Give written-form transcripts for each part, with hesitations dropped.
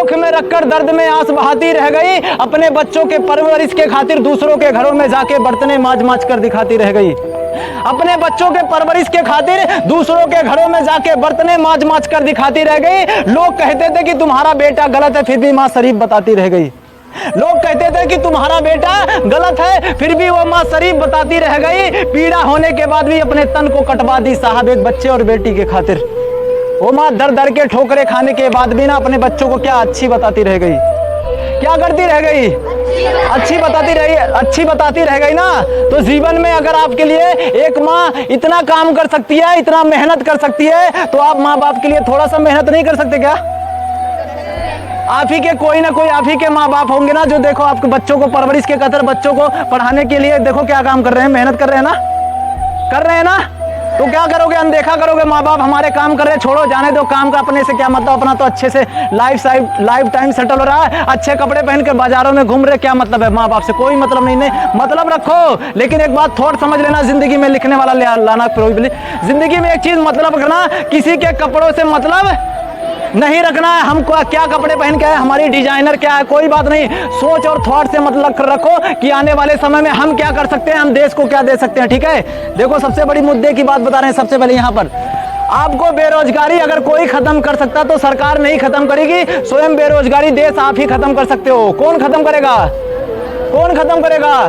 कोख में रखकर दर्द में आंस बहाती रह गई, अपने बच्चों के परवरिश के खातिर दूसरों के घरों में जाके बर्तने माज माज कर दिखाती रह गई। अपने बच्चों के परवरिश के खातिर दूसरों के घरों में जाके बर्तने माज माज कर दिखाती रह गई। लोग कहते थे कि तुम्हारा बेटा गलत है, फिर भी माँ शरीफ बताती रह गई। लोग कहते थे कि तुम्हारा बेटा गलत है, फिर भी वो माँ शरीफ बताती रह गई। पीड़ा होने के बाद भी अपने तन को कटवा दी साहब एक बच्चे और बेटी के खातिर। वो माँ दर दर के ठोकरे खाने के बाद भी ना अपने बच्चों को क्या अच्छी बताती रह गई, क्या करती रह गई, अच्छी बताती रह गई ना। तो जीवन में अगर आपके लिए एक माँ इतना काम कर सकती है, इतना मेहनत कर सकती है, तो आप माँ बाप के लिए थोड़ा सा मेहनत नहीं कर सकते क्या? आप ही के कोई ना कोई आप ही के माँ बाप होंगे ना, जो देखो आपके बच्चों को परवरिश के खातिर, बच्चों को पढ़ाने के लिए देखो क्या काम कर रहे हैं, मेहनत कर रहे हैं ना, कर रहे हैं ना। तो क्या करोगे, अनदेखा करोगे? माँ बाप हमारे काम कर रहे हैं, छोड़ो जाने दो, काम का अपने से क्या मतलब, अपना तो अच्छे से लाइफ टाइम सेटल हो रहा है, अच्छे कपड़े पहन के बाजारों में घूम रहे, क्या मतलब है? माँ बाप से कोई मतलब नहीं, मतलब रखो, लेकिन एक बात थोड़ा समझ लेना, जिंदगी में लिखने वाला लाना प्रोहिबिट। जिंदगी में एक चीज मतलब रखना, किसी के कपड़ों से मतलब नहीं रखना है। हमको क्या कपड़े पहन के आए, हमारी डिजाइनर क्या है, कोई बात नहीं। सोच और थॉट से मतलब रखो कि आने वाले समय में हम क्या कर सकते हैं, हम देश को क्या दे सकते हैं। ठीक है, देखो सबसे बड़ी मुद्दे की बात बता रहे हैं। सबसे पहले यहाँ पर आपको बेरोजगारी अगर कोई खत्म कर सकता तो सरकार नहीं खत्म करेगी, स्वयं बेरोजगारी देश आप ही खत्म कर सकते हो। कौन खत्म करेगा, कौन खत्म करेगा?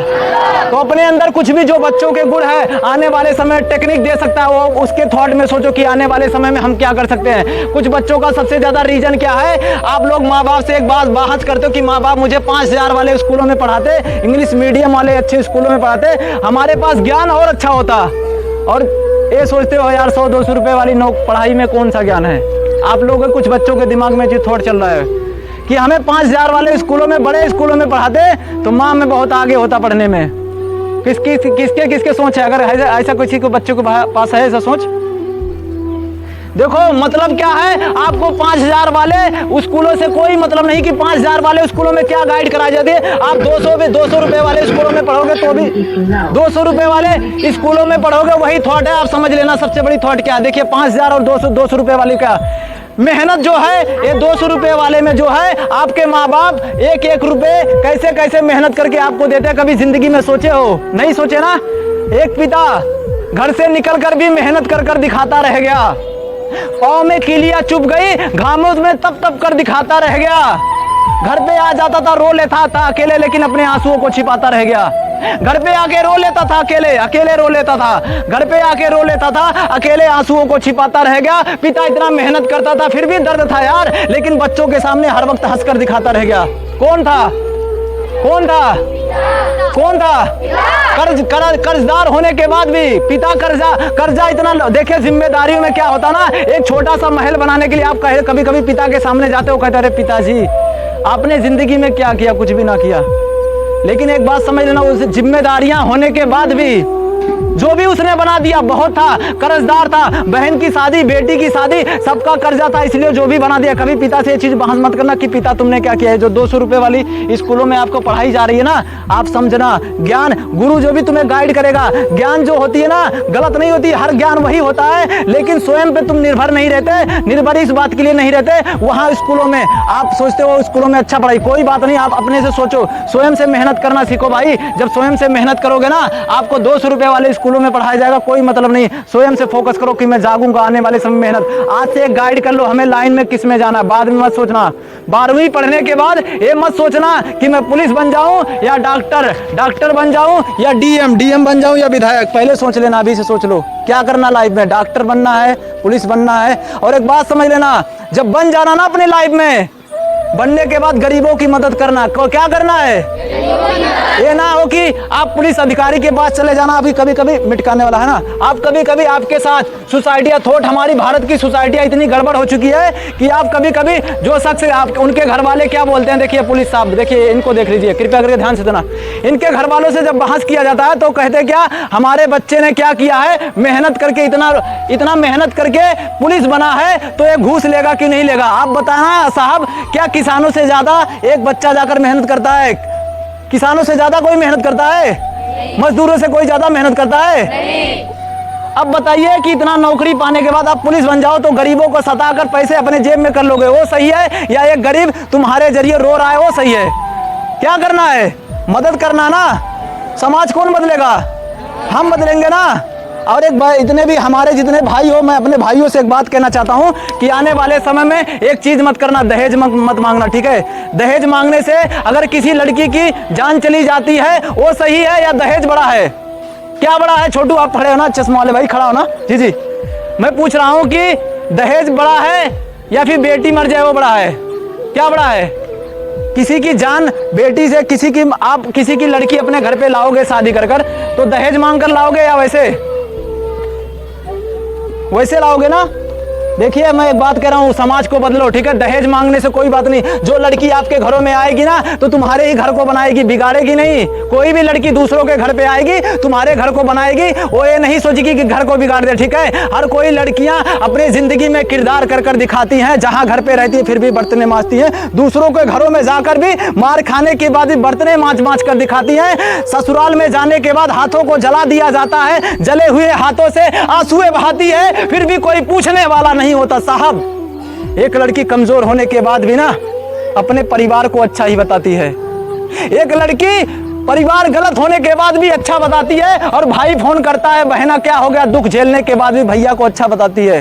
तो अपने अंदर कुछ भी जो बच्चों के गुण है, आने वाले समय टेक्निक दे सकता है, वो उसके थॉट में सोचो कि आने वाले समय में हम क्या कर सकते हैं। कुछ बच्चों का सबसे ज्यादा रीजन क्या है, आप लोग माँ बाप से एक बात बहस करते हो कि माँ बाप मुझे 5,000 वाले स्कूलों में पढ़ाते, इंग्लिश मीडियम वाले अच्छे स्कूलों में पढ़ाते, हमारे पास ज्ञान और अच्छा होता, और ये सोचते हो यार 100-200 रुपए वाली पढ़ाई में कौन सा ज्ञान है। आप लोगों के कुछ बच्चों के दिमाग में जो थॉट चल रहा है कि हमें 5,000 वाले स्कूलों में, बड़े स्कूलों में पढ़ाते तो माँ में बहुत आगे होता पढ़ने में। किसके सोच है? अगर ऐसा किसी को बच्चों के पास है ऐसा सोच, देखो मतलब क्या है, आपको 5,000 वाले स्कूलों से कोई मतलब नहीं कि 5,000 वाले स्कूलों में क्या गाइड कराई जाती है। आप 200 रुपए वाले स्कूलों में पढ़ोगे तो भी 200 रुपए वाले स्कूलों में पढ़ोगे, वही थॉट है। आप समझ लेना सबसे बड़ी थॉट क्या है। देखिए 5,000 और 200 रुपए वाले का मेहनत जो है, ये 200 रुपए वाले में जो है आपके माँ बाप एक रुपए कैसे कैसे मेहनत करके आपको देते हैं। कभी जिंदगी में सोचे हो? नहीं सोचे ना। एक पिता घर से निकल कर भी मेहनत कर कर दिखाता रह गया, पाँव में कीलियां चुभ गई, घामों में तप कर दिखाता रह गया। घर पे आ जाता था, रो लेता था अकेले, लेकिन अपने आंसुओं को छिपाता रह गया। घर पे आके रो लेता था, अकेले रो लेता था, घर पे आके रो लेता था, अकेले आंसुओं को छिपाता रह गया। पिता इतना मेहनत करता था, फिर भी दर्द था यार, लेकिन बच्चों के सामने हर वक्त हंसकर दिखाता रह गया। कौन था? कर्जदार होने के बाद भी पिता कर्जा इतना, देखिए जिम्मेदारियों में क्या होता ना, एक छोटा सा महल बनाने के लिए आप कभी कभी पिता के सामने जाते हो, कहते अरे पिताजी आपने जिंदगी में क्या किया? कुछ भी ना किया। लेकिन एक बात समझ लेना, उस जिम्मेदारियां होने के बाद भी जो भी उसने बना दिया, बहुत था, कर्जदार था, बहन की शादी, बेटी की शादी, सबका कर्जा था, इसलिए जो भी बना दिया। कभी पिता से ये चीज बहस मत करना कि पिता तुमने क्या किया है। जो 200 रुपए वाली स्कूलों में आपको पढ़ाई जा रही है ना, आप समझना, ज्ञान गुरु जो भी तुम्हें गाइड करेगा, ज्ञान जो होती है ना गलत नहीं होती, हर ज्ञान वही होता है, लेकिन स्वयं पे तुम निर्भर नहीं रहते, निर्भर इस बात के लिए नहीं रहते। वहाँ स्कूलों में आप सोचते हो स्कूलों में अच्छा पढ़ाई, कोई बात नहीं, आप अपने से सोचो, स्वयं से मेहनत करना सीखो भाई। जब स्वयं से मेहनत करोगे ना, आपको 200 रुपए वाले स्कूलों में पढ़ाया जाएगा, कोई मतलब नहीं। स्वयं से फोकस करो कि मैं जागूंगा आने वाले समय मेहनत। आज से एक गाइड कर लो, हमें लाइन में किस में जाना, बाद में मत सोचना। 12वीं पढ़ने के बाद ये मत सोचना कि मैं पुलिस बन जाऊं या डॉक्टर बन जाऊं या डीएम बन जाऊं या विधायक। पहले सोच लेना, अभी से सोच लो क्या करना लाइफ में। डॉक्टर बनना है, पुलिस बनना है। और एक बात समझ लेना, जब बन जाना ना अपने लाइफ में, बनने के बाद गरीबों की मदद करना। क्या करना है? ये ना हो कि आप पुलिस अधिकारी के पास चले जाना, अभी कभी कभी मिटकाने वाला है ना। आप कभी कभी आपके साथ सोसाइटियाँ, थोट हमारी भारत की सोसाइटियाँ इतनी गड़बड़ हो चुकी है कि आप कभी कभी जो शख्स आप उनके घर वाले क्या बोलते हैं, देखिए पुलिस साहब, देखिए इनको देख लीजिए, कृपया करके ध्यान से देना। इनके घर वालों से जब बहस किया जाता है तो कहते क्या, हमारे बच्चे ने क्या किया है, मेहनत करके इतना मेहनत करके पुलिस बना है, तो ये घूस लेगा कि नहीं लेगा। आप बताना साहब, क्या किसानों से ज्यादा एक बच्चा जाकर मेहनत करता है? किसानों से ज्यादा कोई मेहनत करता है? मजदूरों से कोई ज्यादा मेहनत करता है? अब बताइए कि इतना नौकरी पाने के बाद आप पुलिस बन जाओ तो गरीबों को सताकर पैसे अपने जेब में कर लोगे, वो सही है? या एक गरीब तुम्हारे जरिए रो रहा है, वो सही है? क्या करना है? मदद करना ना। समाज कौन बदलेगा? हम बदलेंगे ना। और एक इतने भी हमारे जितने भाई हो, मैं अपने भाइयों से एक बात कहना चाहता हूं कि आने वाले समय में एक चीज मत करना, दहेज मत मांगना, ठीक है? दहेज मांगने से अगर किसी लड़की की जान चली जाती है, वो सही है या दहेज बड़ा है? क्या बड़ा है? छोटू आप खड़े हो ना, चश्मा वाले भाई खड़ा हो ना, जी जी, मैं पूछ रहा हूं कि दहेज बड़ा है या फिर बेटी मर जाए वो बड़ा है? क्या बड़ा है? किसी की जान, बेटी से आप किसी की लड़की अपने घर पे लाओगे शादी कर तो दहेज मांग कर लाओगे या वैसे लाओगे ना? देखिए मैं एक बात कह रहा हूँ, समाज को बदलो, ठीक है? दहेज मांगने से कोई बात नहीं। जो लड़की आपके घरों में आएगी ना तो तुम्हारे ही घर को बनाएगी, बिगाड़ेगी नहीं। कोई भी लड़की दूसरों के घर पे आएगी तुम्हारे घर को बनाएगी, वो ये नहीं सोचेगी कि घर को बिगाड़ दे, ठीक है? हर कोई लड़कियां अपनी जिंदगी में किरदार कर दिखाती हैं, जहां घर पे रहती है फिर भी बर्तने मांजती हैं, दूसरों के घरों में जाकर भी मार खाने के बाद भी बर्तने मांज कर दिखाती हैं। ससुराल में जाने के बाद हाथों को जला दिया जाता है, जले हुए हाथों से आंसुएं बहाती है, फिर भी कोई पूछने वाला नहीं होता। साहब, एक लड़की कमजोर होने के बाद भी ना अपने परिवार को अच्छा ही बताती है। एक लड़की परिवार गलत होने के बाद भी अच्छा बताती है, और भाई फोन करता है बहना क्या हो गया, दुख झेलने के बाद भी भैया को अच्छा बताती है,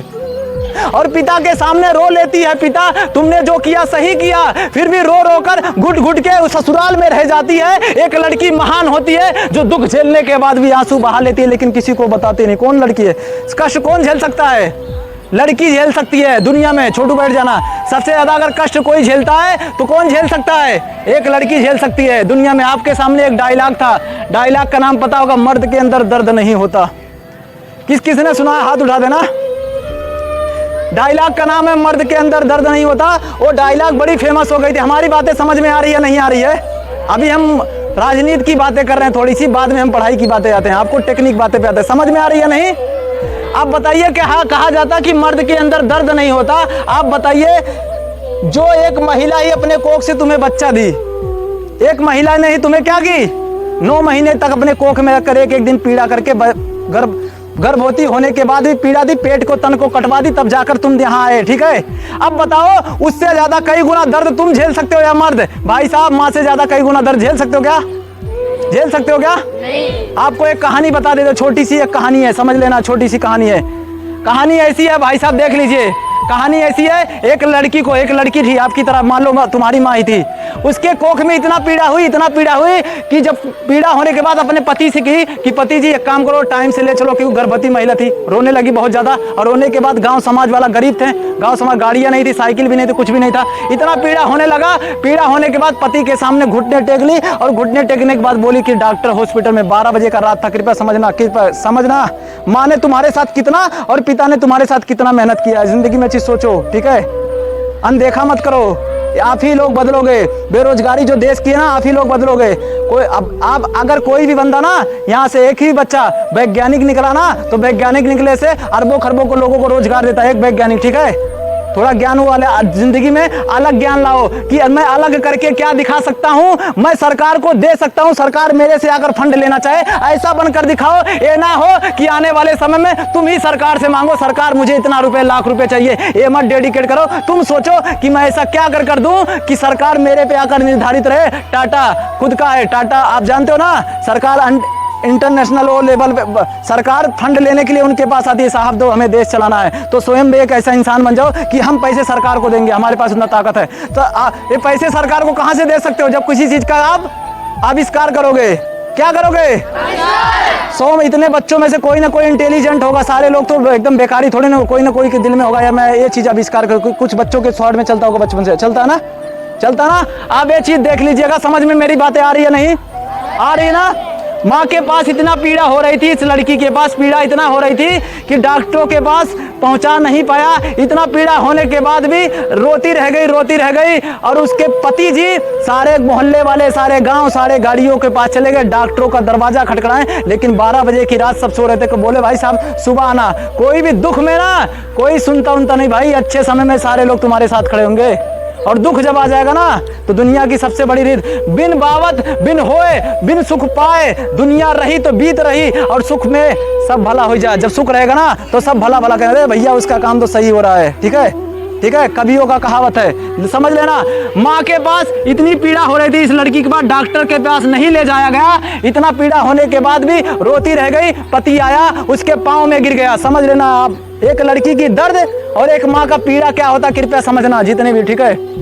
और पिता के सामने रो लेती है, पिता तुमने जो किया सही किया, फिर भी रो रो कर घुट घुट के उस ससुराल में रह जाती है। एक लड़की महान होती है जो दुख झेलने के बाद भी आंसू बहा लेती है, लेकिन किसी को बताती नहीं। कौन लड़की है? कष्ट कौन झेल सकता है? लड़की झेल सकती है दुनिया में। छोटू बैठ जाना। सबसे ज्यादा अगर कष्ट कोई झेलता है तो कौन झेल सकता है? एक लड़की झेल सकती है दुनिया में। आपके सामने एक डायलॉग था, डायलॉग का नाम पता होगा, मर्द के अंदर दर्द नहीं होता। किसने सुना है? हाथ उठा देना। डायलॉग का नाम है मर्द के अंदर दर्द नहीं होता। वो डायलॉग बड़ी फेमस हो गई थी। हमारी बातें समझ में आ रही है नहीं आ रही है? अभी हम राजनीति की बातें कर रहे हैं थोड़ी सी, बाद में हम पढ़ाई की बातें आते हैं, आपको टेक्निक बातें पे आते हैं। समझ में आ रही है नहीं? आप बताइए कि हाँ, कहा जाता कि मर्द के अंदर दर्द नहीं होता। आप बताइए, जो एक महिला ही अपने कोख से तुम्हें बच्चा दी, एक महिला ने ही तुम्हें क्या की, 9 महीने तक अपने कोख में रखकर एक दिन पीड़ा करके गर्भवती होने के बाद भी पीड़ा दी, पेट को तन को कटवा दी, तब जाकर तुम यहाँ आए, ठीक है? अब बताओ, उससे ज्यादा कई गुना दर्द तुम झेल सकते हो या मर्द? भाई साहब, माँ से ज्यादा कई गुना दर्द झेल सकते हो क्या? झेल सकते हो क्या? नहीं। आपको एक कहानी बता देता, छोटी सी एक कहानी है, समझ लेना, छोटी सी कहानी है। कहानी ऐसी है भाई साहब, देख लीजिए। कहानी ऐसी है, एक लड़की थी आपकी तरह, मान लो तुम्हारी माँ ही थी। उसके कोख में इतना पीड़ा हुई कि जब पीड़ा होने के बाद अपने पति से कही कि पति जी एक काम करो, टाइम से ले चलो, क्योंकि गर्भवती महिला थी। रोने लगी बहुत ज्यादा, और रोने के बाद गांव समाज वाला गरीब थे, गांव समाज, गाड़ियां नहीं थी, साइकिल भी नहीं थी, कुछ भी नहीं था। इतना पीड़ा होने लगा, पीड़ा होने के बाद पति के सामने घुटने टेक ली, और घुटने टेकने के बाद बोली कि डॉक्टर हॉस्पिटल में 12 बजे का रात था, कृपया समझना माँ ने तुम्हारे साथ कितना और पिता ने तुम्हारे साथ कितना मेहनत किया है। जिंदगी में चीज सोचो, ठीक है? अनदेखा मत करो, आप ही लोग बदलोगे। बेरोजगारी जो देश की है ना, आप ही लोग बदलोगे। कोई अब आप अगर कोई भी बंदा ना यहाँ से एक ही बच्चा वैज्ञानिक निकला ना, तो वैज्ञानिक निकले से अरबों खरबों को लोगों को रोजगार देता है एक वैज्ञानिक, ठीक है? थोड़ा ज्ञान वाले जिंदगी में अलग ज्ञान लाओ कि मैं अलग करके क्या दिखा सकता हूँ, मैं सरकार को दे सकता हूँ, सरकार मेरे से आकर फंड लेना चाहे, ऐसा बनकर दिखाओ। ये ना हो कि आने वाले समय में तुम ही सरकार से मांगो, सरकार मुझे इतना रुपए, लाख रुपए चाहिए। ये मत डेडिकेट करो, तुम सोचो कि मैं ऐसा क्या कर दूं कि सरकार मेरे पे आकर निर्धारित रहे। टाटा खुद का है, टाटा आप जानते हो ना, सरकार इंटरनेशनल वो लेवल पे सरकार फंड लेने के लिए उनके पास आती है, साहब दो हमें देश चलाना है, तो स्वयं भी एक ऐसा इंसान बन जाओ कि हम पैसे सरकार को देंगे, हमारे पास उतना ताकत है। तो ये पैसे सरकार को कहां से दे सकते हो, जब किसी चीज का आप आविष्कार करोगे। क्या करोगे? 100 में इतने बच्चों में से कोई ना कोई इंटेलिजेंट होगा, सारे लोग तो एकदम बेकारी थोड़े ना, कोई ना कोई के दिल में होगा या मैं ये चीज आविष्कार करूँ। कुछ बच्चों के शॉर्ट में चलता होगा, बचपन से चलता है ना। आप ये चीज देख लीजिएगा, समझ में मेरी बातें आ रही है नहीं आ रही ना? माँ के पास इतना पीड़ा हो रही थी, इस लड़की के पास पीड़ा इतना हो रही थी कि डॉक्टरों के पास पहुंचा नहीं पाया। इतना पीड़ा होने के बाद भी रोती रह गई। और उसके पति जी सारे मोहल्ले वाले, सारे गांव, सारे गाड़ियों के पास चले गए, डॉक्टरों का दरवाजा खटखटाए, लेकिन 12 बजे की रात सब सो रहे थे। बोले भाई साहब सुबह आना। कोई भी दुख में ना कोई सुनता नहीं भाई, अच्छे समय में सारे लोग तुम्हारे साथ खड़े होंगे। और दुख जब आ जाएगा ना तो दुनिया की सबसे बड़ी रीत, बिन बावत बिन होए बिन सुख पाए, दुनिया रही तो बीत रही और सुख में सब भला हो जाए। जब सुख रहेगा ना तो सब भला भला कह रहे भैया उसका काम तो सही हो रहा है। ठीक है, ठीक है, कवियों का कहावत है, समझ लेना। माँ के पास इतनी पीड़ा हो रही थी इस लड़की के पास, डॉक्टर के पास नहीं ले जाया गया, इतना पीड़ा होने के बाद भी रोती रह गई। पति आया उसके पाँव में गिर गया। समझ लेना आप, एक लड़की की दर्द और एक माँ का पीड़ा क्या होता, कृपया समझना जितने भी। ठीक है।